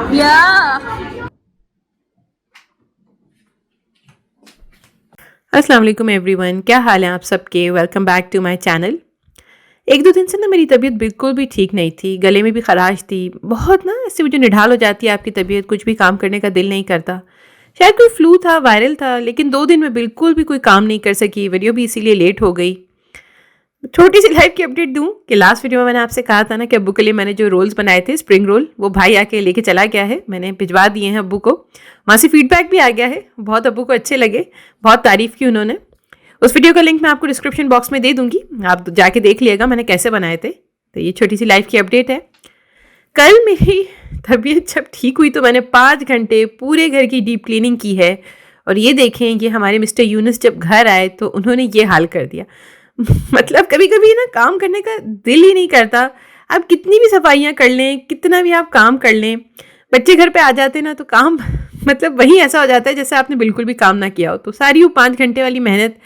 या अस्सलाम वालेकुम एवरीवन, क्या हाल है आप सबके। Welcome back to my channel. एक दो दिन से ना मेरी तबीयत बिल्कुल भी ठीक नहीं थी, गले में भी खराश थी बहुत ना, ऐसे मुझे निढाल हो जाती है आपकी तबीयत, कुछ भी काम करने का दिल नहीं करता। शायद कोई फ्लू था, वायरल था, लेकिन 2 दिन में बिल्कुल भी कोई काम नहीं कर सकी। वीडियो भी इसीलिए लेट हो गई। छोटी सी लाइफ की अपडेट दूं कि लास्ट वीडियो में मैंने आपसे कहा था ना कि अब्बू के लिए मैंने जो रोल्स बनाए थे स्प्रिंग रोल, वो भाई आके लेके चला गया है, मैंने भिजवा दिए हैं अब्बू को। वहाँ से फीडबैक भी आ गया है, बहुत अब्बू को अच्छे लगे, बहुत तारीफ़ की उन्होंने। उस वीडियो का लिंक मैं आपको डिस्क्रिप्शन बॉक्स में दे दूंगी, आप जाके देख लिएगा मैंने कैसे बनाए थे। तो ये छोटी सी लाइफ की अपडेट है। कल मेरी तबीयत जब ठीक हुई तो मैंने 5 घंटे पूरे घर की डीप क्लीनिंग की है। और ये देखें, ये हमारे मिस्टर यूनुस जब घर आए तो उन्होंने ये हाल कर दिया। मतलब कभी कभी ना काम करने का दिल ही नहीं करता। आप कितनी भी सफाइयाँ कर लें, कितना भी आप काम कर लें, बच्चे घर पे आ जाते ना तो काम मतलब वही ऐसा हो जाता है जैसे आपने बिल्कुल भी काम ना किया हो। तो सारी वो 5 घंटे वाली मेहनत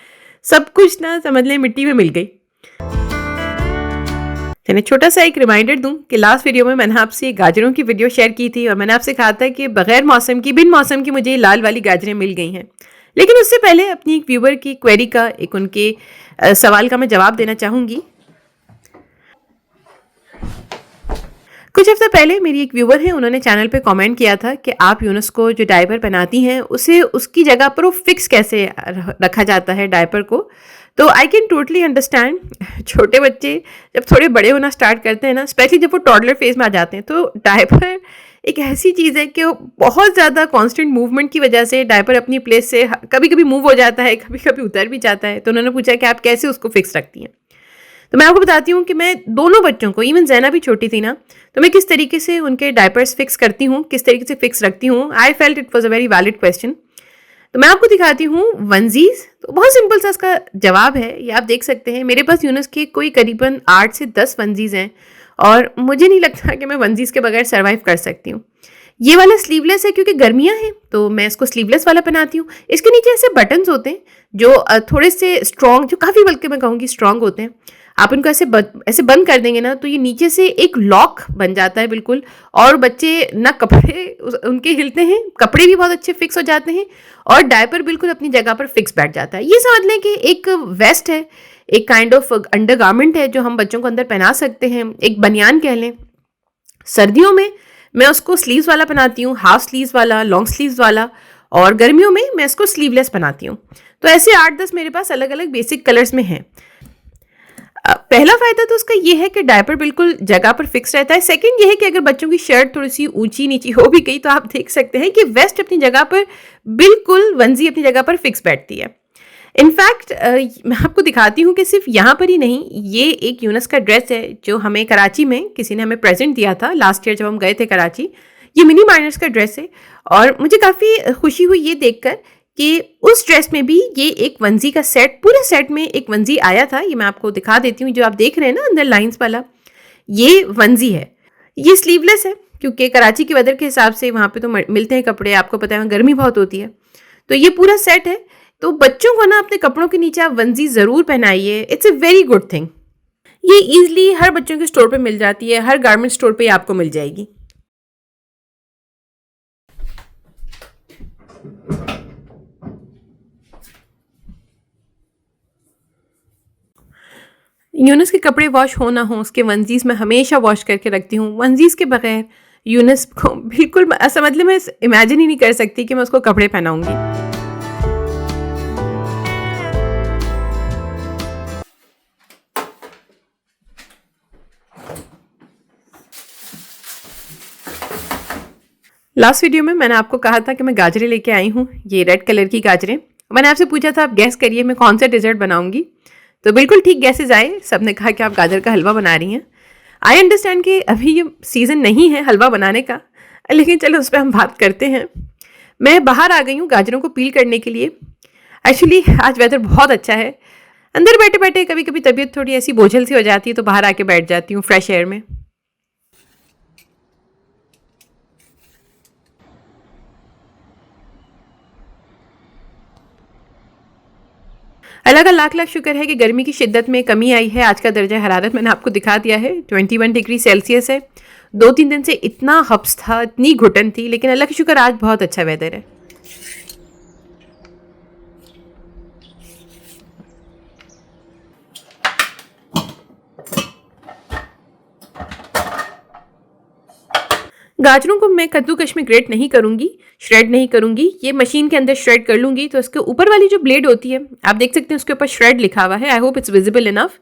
सब कुछ ना समझ लें मिट्टी में मिल गई। चलिए छोटा सा एक रिमाइंडर दूं कि लास्ट वीडियो में मैंने आपसे गाजरों की वीडियो शेयर की थी और मैंने आपसे कहा था कि बगैर मौसम की, बिन मौसम की मुझे लाल वाली गाजरें मिल गई हैं। लेकिन उससे पहले अपनी एक व्यूवर की क्वेरी का, एक उनके सवाल का मैं जवाब देना चाहूँगी। कुछ हफ्ते पहले मेरी एक व्यूवर है, उन्होंने चैनल पे कमेंट किया था कि आप यूनुस को जो डायपर पहनाती हैं उसे उसकी जगह पर वो फिक्स कैसे रखा जाता है डायपर को। तो आई कैन टोटली अंडरस्टैंड। छोटे बच्चे जब थोड़े बड़े होना स्टार्ट करते हैं ना, स्पेशली जब वो टॉडलर फेज में आ जाते हैं, तो डायपर एक ऐसी चीज़ है कि वो बहुत ज़्यादा कांस्टेंट मूवमेंट की वजह से डायपर अपनी प्लेस से कभी कभी मूव हो जाता है, कभी कभी उतर भी जाता है। तो उन्होंने पूछा कि आप कैसे उसको फिक्स रखती हैं। तो मैं आपको बताती हूँ कि मैं दोनों बच्चों को, इवन जैना भी छोटी थी ना, तो मैं किस तरीके से उनके डायपर्स फिक्स करती हूँ, किस तरीके से फिक्स रखती हूँ। I felt it was a very valid question. तो मैं आपको दिखाती हूँ वनजीज। तो बहुत सिंपल सा इसका जवाब है, ये आप देख सकते हैं। मेरे पास यूनुस के कोई करीबन 8 से 10 वनजीज हैं और मुझे नहीं लगता कि मैं वनजीज के बगैर सर्वाइव कर सकती हूँ। ये वाला स्लीवलेस है क्योंकि गर्मियाँ हैं तो मैं इसको स्लीवलेस वाला पहनाती हूँ। इसके नीचे ऐसे बटन्स होते हैं जो थोड़े से स्ट्रॉन्ग, जो काफ़ी बल्कि मैं कहूँगी स्ट्रॉन्ग होते हैं। आप इनको ऐसे बंद कर देंगे ना तो ये नीचे से एक लॉक बन जाता है बिल्कुल। और बच्चे ना कपड़े उनके हिलते हैं, कपड़े भी बहुत अच्छे फिक्स हो जाते हैं और डायपर बिल्कुल अपनी जगह पर फिक्स बैठ जाता है। ये समझ लें कि एक वेस्ट है, एक काइंड ऑफ अंडर गारमेंट है जो हम बच्चों को अंदर पहना सकते हैं, एक बनियान कह लें। सर्दियों में मैं उसको स्लीव्स वाला बनाती हूँ, हाफ स्लीव्स वाला, लॉन्ग स्लीव्स वाला। और गर्मियों में मैं इसको स्लीवलेस बनाती हूँ। तो ऐसे 8-10 मेरे पास अलग अलग बेसिक कलर्स में हैं। पहला फायदा तो उसका ये है कि डायपर बिल्कुल जगह पर फिक्स रहता है। सेकंड ये है कि अगर बच्चों की शर्ट थोड़ी सी ऊंची नीची हो भी गई तो आप देख सकते हैं कि वेस्ट अपनी जगह पर बिल्कुल, वंजी अपनी जगह पर फिक्स बैठती है। इनफैक्ट मैं आपको दिखाती हूँ कि सिर्फ यहाँ पर ही नहीं, ये एक यूनस का ड्रेस है जो हमें कराची में किसी ने हमें प्रेजेंट दिया था लास्ट ईयर जब हम गए थे कराची। ये मिनी माइनर्स का ड्रेस है और मुझे काफ़ी खुशी हुई ये देखकर कि उस ड्रेस में भी ये एक वंजी का सेट, पूरे सेट में एक वंजी आया था। ये मैं आपको दिखा देती हूँ, जो आप देख रहे हैं ना अंदर लाइंस वाला, ये वंजी है। ये स्लीवलेस है क्योंकि कराची के वेदर के हिसाब से वहाँ पे तो मिलते हैं कपड़े, आपको पता है वहाँ गर्मी बहुत होती है। तो ये पूरा सेट है। तो बच्चों को ना अपने कपड़ों के नीचे आप वंजी ज़रूर पहनाइए, it's a very good thing. ये ईजिली हर बच्चों के स्टोर पे मिल जाती है, हर गारमेंट स्टोर पे आपको मिल जाएगी। यूनस के कपड़े वॉश हो ना हो, उसके वंजीज मैं हमेशा वॉश करके रखती हूँ। वंजीज के बगैर यूनस को बिल्कुल ऐसा, मतलब मैं इमेजिन ही नहीं कर सकती कि मैं उसको कपड़े पहनाऊंगी। लास्ट वीडियो में मैंने आपको कहा था कि मैं गाजरें लेके आई हूँ, ये रेड कलर की गाजरें। मैंने आपसे पूछा था आप गैस करिए मैं कौन सा डिजर्ट बनाऊंगी। तो बिल्कुल ठीक गैसेज आए, सबने कहा कि आप गाजर का हलवा बना रही हैं। आई अंडरस्टैंड कि अभी ये सीज़न नहीं है हलवा बनाने का, लेकिन चलो उस पर हम बात करते हैं। मैं बाहर आ गई हूँ गाजरों को पील करने के लिए। एक्चुअली आज वेदर बहुत अच्छा है। अंदर बैठे बैठे कभी कभी तबीयत थोड़ी ऐसी बोझल सी हो जाती है तो बाहर आके बैठ जाती हूँ फ्रेश एयर में। अल्लाह का लाख लाख शुक्र है कि गर्मी की शिद्दत में कमी आई है। आज का दर्जा हरारत मैंने आपको दिखा दिया है, 21 डिग्री सेल्सियस है। 2-3 दिन से इतना हब्स था, इतनी घुटन थी, लेकिन अल्लाह का शुक्र आज बहुत अच्छा वेदर है। गाजरों को मैं कद्दूकश में ग्रेट नहीं करूंगी, श्रेड नहीं करूंगी, ये मशीन के अंदर श्रेड कर लूंगी। तो इसके ऊपर वाली जो ब्लेड होती है, आप देख सकते हैं उसके ऊपर श्रेड लिखा हुआ है। I hope it's visible enough.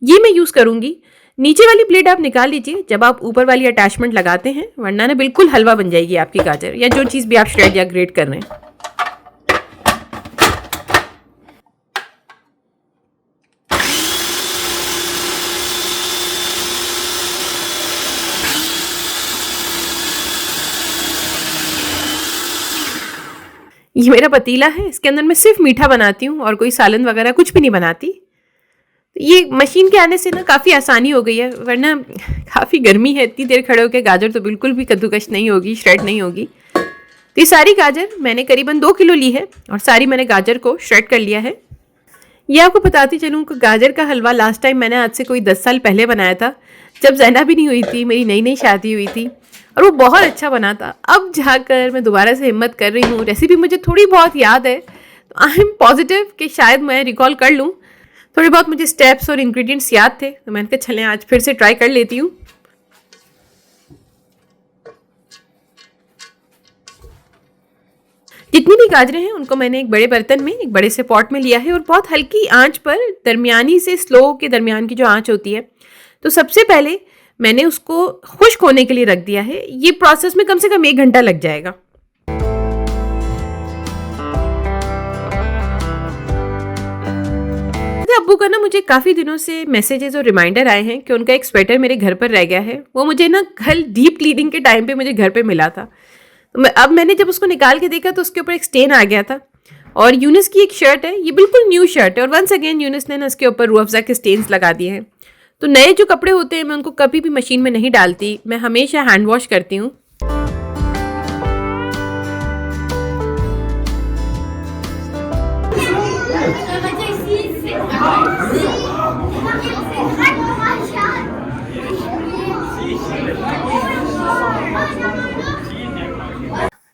ये मैं यूज़ करूंगी। नीचे वाली ब्लेड आप निकाल लीजिए जब आप ऊपर वाली अटैचमेंट लगाते हैं, वरना ना बिल्कुल हलवा बन जाएगी आपकी गाजर या जो चीज़ भी आप श्रेड या ग्रेट कर रहे हैं। ये मेरा पतीला है, इसके अंदर मैं सिर्फ मीठा बनाती हूँ और कोई सालन वगैरह कुछ भी नहीं बनाती। ये मशीन के आने से ना काफ़ी आसानी हो गई है, वरना काफ़ी गर्मी है, इतनी देर खड़े होकर गाजर तो बिल्कुल भी कद्दूकश नहीं होगी, श्रेड नहीं होगी। तो ये सारी गाजर मैंने करीबन 2 किलो ली है और सारी मैंने गाजर को श्रेड कर लिया है। ये आपको बताती चलूँ कि गाजर का हलवा लास्ट टाइम मैंने आज से कोई 10 साल पहले बनाया था, जब ज़ैना भी नहीं हुई थी, मेरी नई नई शादी हुई थी, और वो बहुत अच्छा बना था। अब जाकर मैं दोबारा से हिम्मत कर रही हूँ, रेसिपी मुझे थोड़ी बहुत याद है, तो आई एम पॉजिटिव कि शायद मैं रिकॉल कर लूँ। थोड़े बहुत मुझे स्टेप्स और इंग्रेडिएंट्स याद थे, तो मैंने कहा चलें आज फिर से ट्राई कर लेती हूँ। जितनी भी गाजरें हैं उनको मैंने एक बड़े बर्तन में, एक बड़े से पॉट में लिया है और बहुत हल्की आंच पर, दरमियानी से स्लो के दरमियान की जो आंच होती है, तो सबसे पहले मैंने उसको खुश्क होने के लिए रख दिया है। ये प्रोसेस में कम से कम 1 घंटा लग जाएगा। अब्बू का ना मुझे काफ़ी दिनों से मैसेजेस और रिमाइंडर आए हैं कि उनका एक स्वेटर मेरे घर पर रह गया है। वो मुझे ना कल डीप क्लीनिंग के टाइम पे मुझे घर पे मिला था। तो अब मैंने जब उसको निकाल के देखा तो उसके ऊपर एक स्टेन आ गया था। और यूनिस की एक शर्ट है, ये बिल्कुल न्यू शर्ट है, और वंस अगेन यूनिस ने ना इसके ऊपर रूह अफ़ज़ा के स्टेन्स लगा दिए हैं। तो नए जो कपड़े होते हैं मैं उनको कभी भी मशीन में नहीं डालती, मैं हमेशा हैंड वॉश करती हूँ।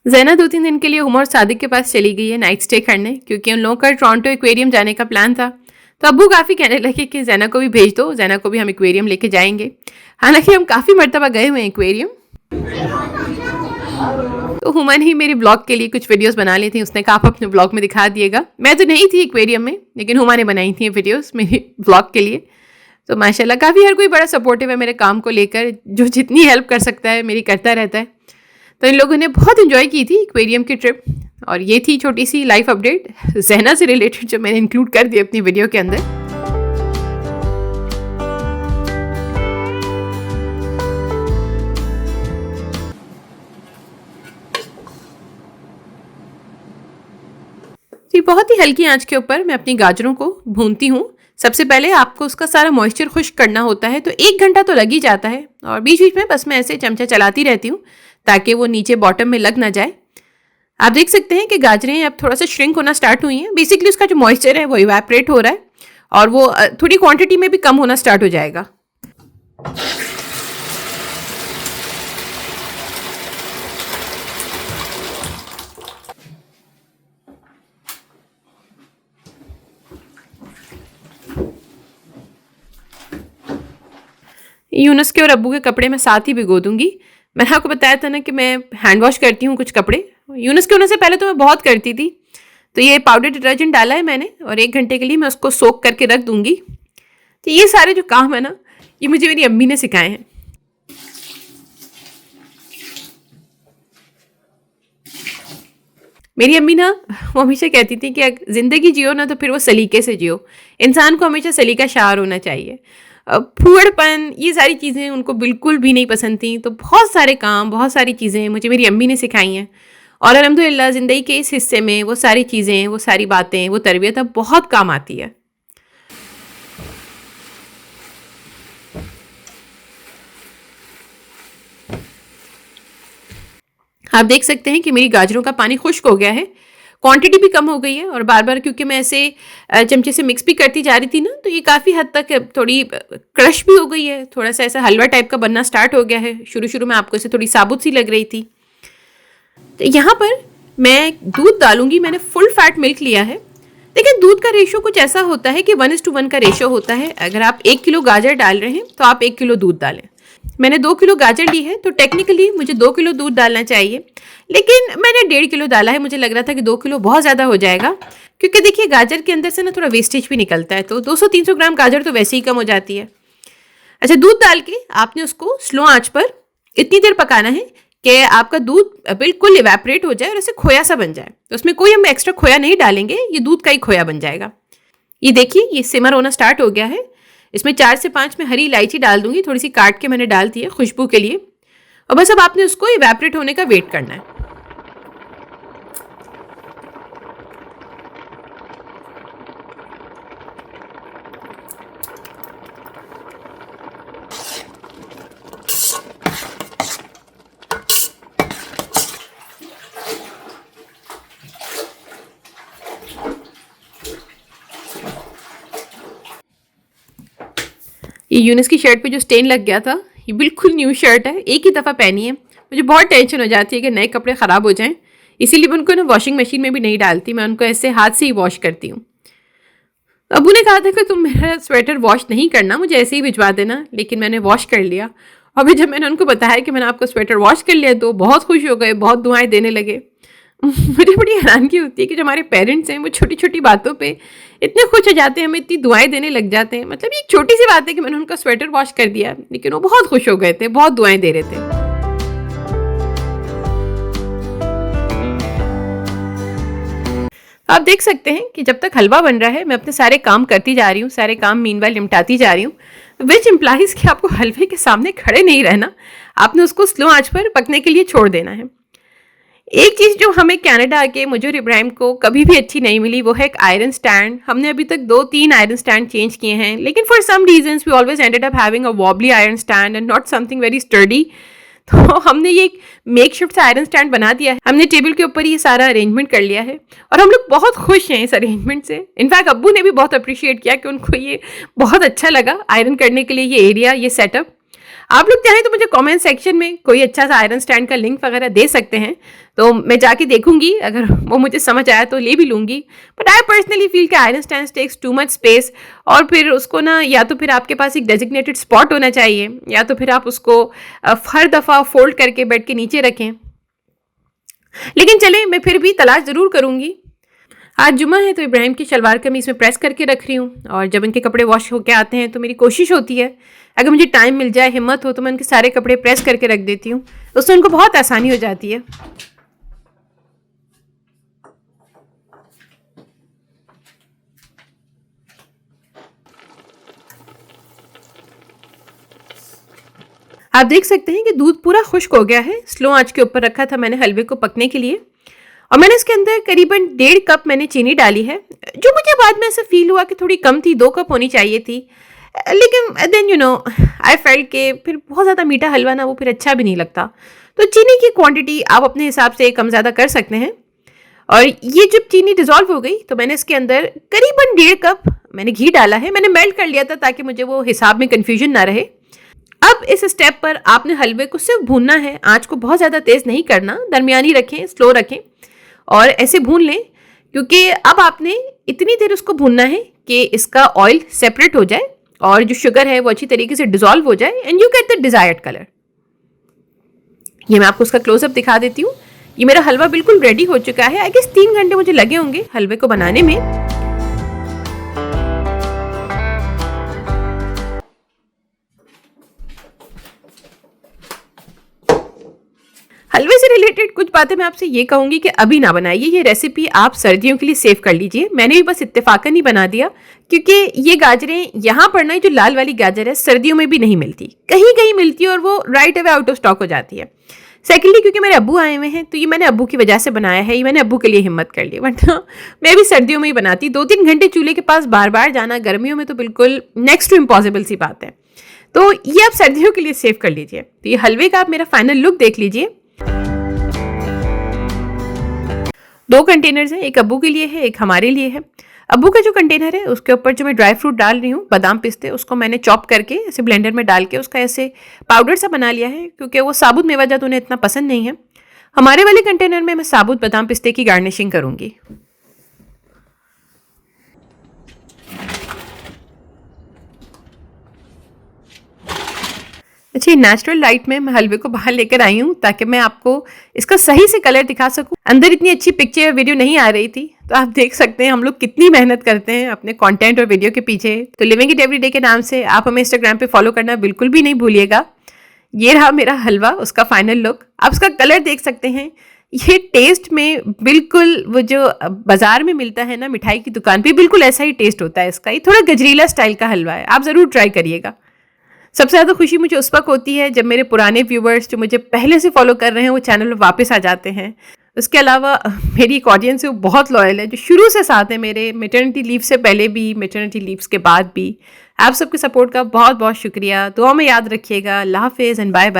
ज़ैना 2-3 दिन के लिए हुमा और सादिक के पास चली गई है नाइट स्टे करने, क्योंकि उन लोगों का टोरंटो एक्वेरियम जाने का प्लान था। तो अब्बू काफ़ी कहने लगे कि ज़ैना को भी भेज दो, ज़ैना को भी हम एक्वेरियम लेके जाएंगे। हालांकि हम काफ़ी मरतबा गए हुए हैं एक्वेरियम। तो हुमा ने ही मेरे ब्लॉग के लिए कुछ वीडियोस बना ली थी, उसने कहा आप अपने ब्लॉग में दिखा दिएगा। मैं तो नहीं थी एक्वेरियम में, लेकिन हुमा ने बनाई थी वीडियोस मेरे ब्लॉग के लिए। तो माशाल्लाह काफ़ी हर कोई बड़ा सपोर्टिव है मेरे काम को लेकर, जो जितनी हेल्प कर सकता है मेरी करता रहता है। तो इन लोगों ने बहुत इन्जॉय की थी एक्वेरियम की ट्रिप। और ये थी छोटी सी लाइफ अपडेट ज़ैना से रिलेटेड, जो मैंने इंक्लूड कर दी अपनी वीडियो के अंदर। तो बहुत ही हल्की आंच के ऊपर मैं अपनी गाजरों को भूनती हूँ। सबसे पहले आपको उसका सारा मॉइस्चर खुश्क करना होता है, तो 1 घंटा तो लग ही जाता है, और बीच बीच में बस मैं ऐसे चमचा चलाती रहती हूँ ताकि वो नीचे बॉटम में लग ना जाए। आप देख सकते हैं कि गाजरें अब थोड़ा सा श्रिंक होना स्टार्ट हुई हैं। बेसिकली उसका जो मॉइस्चर है वो इवेपरेट हो रहा है और वो थोड़ी क्वांटिटी में भी कम होना स्टार्ट हो जाएगा। यूनुस के और अब्बू के कपड़े मैं साथ ही भिगो दूंगी। मैंने आपको बताया था ना कि मैं हैंड वॉश करती हूँ कुछ कपड़े। यूनुस के होने से पहले तो मैं बहुत करती थी। तो ये पाउडर डिटर्जेंट डाला है मैंने और 1 घंटे के लिए मैं उसको सोक करके रख दूंगी। तो ये सारे जो काम है ना, ये मुझे मेरी अम्मी ने सिखाए हैं। मेरी अम्मी ना वो हमेशा कहती थी कि ज़िंदगी जियो ना तो फिर वो सलीके से जियो। इंसान को हमेशा सलीका शार होना चाहिए। फूहड़पन, ये सारी चीज़ें उनको बिल्कुल भी नहीं पसंद थी। तो बहुत सारे काम, बहुत सारी चीज़ें मुझे मेरी अम्मी ने सिखाई हैं, और अल्हम्दुलिल्लाह ज़िंदगी के इस हिस्से में वो सारी चीज़ें, वो सारी बातें, वो तरबियत अब बहुत काम आती है। आप देख सकते हैं कि मेरी गाजरों का पानी खुश्क हो गया है। क्वांटिटी भी कम हो गई है और बार बार क्योंकि मैं ऐसे चमचे से मिक्स भी करती जा रही थी ना, तो ये काफ़ी हद तक थोड़ी क्रश भी हो गई है, थोड़ा सा ऐसा हलवा टाइप का बनना स्टार्ट हो गया है। शुरू शुरू में आपको इसे थोड़ी साबुत सी लग रही थी। तो यहाँ पर मैं दूध डालूंगी। मैंने फुल फैट मिल्क लिया है। देखिए दूध का रेशो कुछ ऐसा होता है कि 1:1 का रेशो होता है। अगर आप 1 किलो गाजर डाल रहे हैं तो आप 1 किलो दूध डालें। मैंने 2 किलो गाजर ली है तो टेक्निकली मुझे 2 किलो दूध डालना चाहिए, लेकिन मैंने 1.5 किलो डाला है। मुझे लग रहा था कि 2 किलो बहुत ज़्यादा हो जाएगा, क्योंकि देखिए गाजर के अंदर से ना थोड़ा वेस्टेज भी निकलता है, तो 200-300 ग्राम गाजर तो वैसे ही कम हो जाती है। अच्छा, दूध डाल के आपने उसको स्लो आंच पर इतनी देर पकाना है कि आपका दूध बिल्कुल इवेपोरेट हो जाए और ऐसे खोया सा बन जाए। तो उसमें कोई हम एक्स्ट्रा खोया नहीं डालेंगे, ये दूध का ही खोया बन जाएगा। ये देखिए ये सिमर होना स्टार्ट हो गया है। इसमें 4 से 5 मैं हरी इलायची डाल दूंगी, थोड़ी सी काट के मैंने डाल दी है खुशबू के लिए। और बस अब आपने उसको इवेपोरेट होने का वेट करना है। ये यूनिस की शर्ट पे जो स्टेन लग गया था, ये बिल्कुल न्यू शर्ट है, एक ही दफ़ा पहनी है। मुझे बहुत टेंशन हो जाती है कि नए कपड़े ख़राब हो जाएं, इसीलिए मैं उनको ना वॉशिंग मशीन में भी नहीं डालती, मैं उनको ऐसे हाथ से ही वॉश करती हूँ। अबू ने कहा था कि तुम मेरा स्वेटर वॉश नहीं करना, मुझे ऐसे ही भिजवा देना, लेकिन मैंने वॉश कर लिया। अभी जब मैंने उनको बताया कि मैंने आपका स्वेटर वॉश कर लिया तो बहुत खुश हो गए, बहुत दुआएं देने लगे। मुझे बड़ी हैरानगी होती है कि जो हमारे पेरेंट्स हैं वो छोटी छोटी बातों पे इतने खुश हो जाते हैं, हमें इतनी दुआएं देने लग जाते हैं। मतलब ये एक छोटी सी बात है कि मैंने उनका स्वेटर वॉश कर दिया, लेकिन वो बहुत खुश हो गए थे, बहुत दुआएं दे रहे थे। आप देख सकते हैं कि जब तक हलवा बन रहा है मैं अपने सारे काम करती जा रही हूँ, सारे काम मीनवाइल निपटाती जा रही हूँ, विच इम्प्लाइज कि आपको हलवे के सामने खड़े नहीं रहना, आपने उसको स्लो आंच पर पकने के लिए छोड़ देना है। एक चीज़ जो हमें कनाडा आके मुझे और इब्राहिम को कभी भी अच्छी नहीं मिली, वो है एक आयरन स्टैंड। हमने अभी तक 2-3 आयरन स्टैंड चेंज किए हैं, लेकिन for some reasons we always ended up having a wobbly iron stand and not something very sturdy. तो हमने ये एक मेक शिफ्ट से आयरन स्टैंड बना दिया है। हमने टेबल के ऊपर ये सारा अरेंजमेंट कर लिया है और हम लोग बहुत खुश हैं इस अरेंजमेंट से। इनफैक्ट अब्बू ने भी बहुत अप्रिशिएट किया कि उनको ये बहुत अच्छा लगा आयरन करने के लिए, ये एरिया, ये सेटअप। आप लोग चाहें तो मुझे कमेंट सेक्शन में कोई अच्छा सा आयरन स्टैंड का लिंक वगैरह दे सकते हैं, तो मैं जाके देखूंगी, अगर वो मुझे समझ आया तो ले भी लूंगी। बट आई पर्सनली फील कि iron stand takes too much space, और फिर उसको ना या तो फिर आपके पास एक डेजिग्नेटेड स्पॉट होना चाहिए, या तो फिर आप उसको हर दफ़ा फोल्ड करके बेड के नीचे रखें। लेकिन चलें, मैं फिर भी तलाश ज़रूर करूँगी। आज जुमा है तो इब्राहिम की शलवार कमीज में प्रेस करके रख रही हूँ, और जब इनके कपड़े वॉश होके आते हैं तो मेरी कोशिश होती है अगर मुझे टाइम मिल जाए, हिम्मत हो, तो मैं उनके सारे कपड़े प्रेस करके रख देती हूँ। उससे उनको बहुत आसानी हो जाती है। आप देख सकते हैं कि दूध पूरा खुश्क हो गया है। स्लो आंच के ऊपर रखा था मैंने हलवे को पकने के लिए, और मैंने इसके अंदर करीबन 1.5 कप मैंने चीनी डाली है, जो मुझे बाद में ऐसा फील हुआ कि थोड़ी कम थी, 2 कप होनी चाहिए थी। लेकिन then you know I felt के फिर बहुत ज़्यादा मीठा हलवा ना वो फिर अच्छा भी नहीं लगता, तो चीनी की क्वांटिटी आप अपने हिसाब से कम ज़्यादा कर सकते हैं। और ये जब चीनी डिज़ोल्व हो गई तो मैंने इसके अंदर करीबन 1.5 कप मैंने घी डाला है। मैंने मेल्ट कर लिया था ताकि मुझे वो हिसाब में कन्फ्यूजन ना रहे। अब इस स्टेप पर आपने हलवे को सिर्फ भूनना है, आँच को बहुत ज़्यादा तेज़ नहीं करना, दरमियानी रखें, स्लो रखें और ऐसे भून लें, क्योंकि अब आपने इतनी देर उसको भूनना है कि इसका ऑयल सेपरेट हो जाए और जो शुगर है वो अच्छी तरीके से डिजोल्व हो जाए and you get the desired colour. ये मैं आपको उसका क्लोजअप दिखा देती हूँ। ये मेरा हलवा बिल्कुल रेडी हो चुका है। आई गेस 3 घंटे मुझे लगे होंगे हलवे को बनाने में। हलवे से रिलेटेड कुछ बातें मैं आपसे ये कहूँगी कि अभी ना बनाइए, ये रेसिपी आप सर्दियों के लिए सेव कर लीजिए। मैंने भी बस इत्तेफाकन ही बना दिया, क्योंकि ये गाजरें यहाँ पर ना, जो लाल वाली गाजर है सर्दियों में भी नहीं मिलती, कहीं कहीं मिलती है और वो right away out of stock हो जाती है। सेकेंडली क्योंकि मेरे अब्बू आए हुए हैं तो ये मैंने अब्बू की वजह से बनाया है, ये मैंने अब्बू के लिए हिम्मत कर ली, वरना मैं भी सर्दियों में ही बनाती। 2-3 घंटे चूल्हे के पास बार बार जाना गर्मियों में तो बिल्कुल नेक्स्ट टू इम्पॉसिबल सी बात है। तो ये आप सर्दियों के लिए सेव कर लीजिए। तो ये हलवे का आप मेरा फाइनल लुक देख लीजिए। 2 कंटेनर्स हैं, एक अब्बू के लिए है, एक हमारे लिए है। अब्बू का जो कंटेनर है उसके ऊपर जो मैं ड्राई फ्रूट डाल रही हूँ, बादाम पिस्ते, उसको मैंने चॉप करके ऐसे ब्लेंडर में डाल के उसका ऐसे पाउडर सा बना लिया है, क्योंकि वो साबुत मेवाजात उन्हें इतना पसंद नहीं है। हमारे वाले कंटेनर में मैं साबुत बादाम पिस्ते की गार्निशिंग करूँगी। अच्छा, नेचुरल लाइट में मैं हलवे को बाहर लेकर आई हूँ ताकि मैं आपको इसका सही से कलर दिखा सकूँ। अंदर इतनी अच्छी पिक्चर या वीडियो नहीं आ रही थी, तो आप देख सकते हैं हम लोग कितनी मेहनत करते हैं अपने कंटेंट और वीडियो के पीछे। तो लिविंग इट एवरीडे के नाम से आप हमें इंस्टाग्राम पे फॉलो करना बिल्कुल भी नहीं भूलिएगा। ये रहा मेरा हलवा, उसका फाइनल लुक। आप उसका कलर देख सकते हैं। ये टेस्ट में बिल्कुल वो जो बाजार में मिलता है ना मिठाई की दुकान पे, बिल्कुल ऐसा ही टेस्ट होता है इसका। ये थोड़ा गजरीला स्टाइल का हलवा है, आप ज़रूर ट्राई करिएगा। सबसे ज़्यादा खुशी मुझे उस वक्त होती है जब मेरे पुराने व्यूवर्स जो मुझे पहले से फॉलो कर रहे हैं वो चैनल पर वापस आ जाते हैं। उसके अलावा मेरी एक ऑडियंस है वो बहुत लॉयल है, जो शुरू से साथ है मेरे, मैटरनिटी लीव से पहले भी, मैटरनिटी लीव्स के बाद भी। आप सबके सपोर्ट का बहुत बहुत शुक्रिया। दुआ में याद रखिएगा। अल्लाह हाफिज़ एंड बाय बाय।